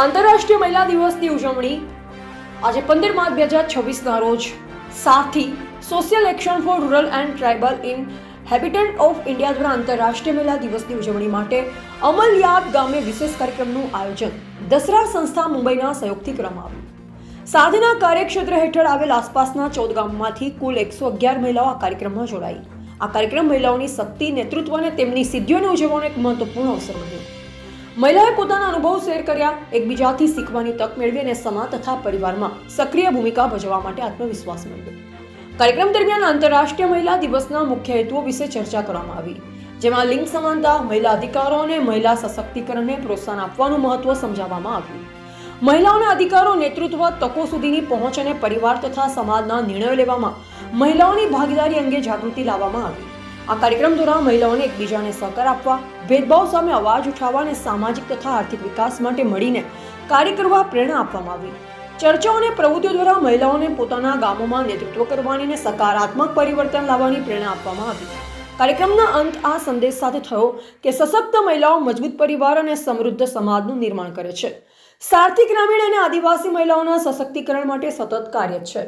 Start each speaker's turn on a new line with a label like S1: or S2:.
S1: આંતરરાષ્ટ્રીય મહિલા દિવસની ઉજવણી આજે 15 માર્ચ 2026ના રોજ Saathi social action for rural and tribal inhabitant of India દ્વારા આંતરરાષ્ટ્રીય મહિલા દિવસની ઉજવણી માટે અમલયાબ ગામે વિશેષ કાર્યક્રમનું આયોજન દસરા સંસ્થા મુંબઈના સહયોગથી કરવામાં આવ્યું। સાધના કાર્યક્ષેત્ર હેઠળ આવેલ આસપાસના 14 ગામોમાંથી કુલ 111 મહિલાઓ આ કાર્યક્રમમાં જોડાઈ। આ કાર્યક્રમ મહિલાઓની શક્તિ, નેતૃત્વ અને તેમની સિદ્ધિઓને ઉજવવાનો એક મહત્વપૂર્ણ અવસર બન્યો। મહિલાએ પોતાના અનુભવ શેર કર્યા, એકબીજાથી શીખવાની તક મેળવી અને સમાજ તથા પરિવારમાં સક્રિય ભૂમિકા ભજવવા માટે આત્મવિશ્વાસ મેળવ્યો। કાર્યક્રમ દરમિયાન આંતરરાષ્ટ્રીય મહિલા દિવસના મુખ્ય હેતુઓ વિશે ચર્ચા કરવામાં આવી, જેમાં લિંગ સમાનતા, મહિલા અધિકારો અને મહિલા સશક્તિકરણને પ્રોત્સાહન આપવાનું મહત્વ સમજાવવામાં આવ્યું। મહિલાઓના અધિકારો, નેતૃત્વ, તકો સુધીની પહોંચ અને પરિવાર તથા સમાજના નિર્ણયો લેવામાં મહિલાઓની ભાગીદારી અંગે જાગૃતિ લાવવામાં આવી। આ કાર્યક્રમ દ્વારા મહિલાઓને એકબીજાને સહકાર આપવા, ભેદભાવ સામે અવાજ ઉઠાવવા અને સામાજિક તથા આર્થિક વિકાસ માટે મળીને કાર્ય કરવા પ્રેરણા આપવામાં આવી। ચર્ચાઓ અને પ્રવૃત્તિઓ દ્વારા મહિલાઓને પોતાના ગામોમાં નેતૃત્વ કરવાની અને સકારાત્મક પરિવર્તન લાવવાની પ્રેરણા આપવામાં આવી। કાર્યક્રમના અંત આ સંદેશ સાથે થયો કે સશક્ત મહિલાઓ મજબૂત પરિવાર અને સમૃદ્ધ સમાજનું નિર્માણ કરે છે। સાથી ગ્રામીણ અને આદિવાસી મહિલાઓના સશક્તિકરણ માટે સતત કાર્ય છે।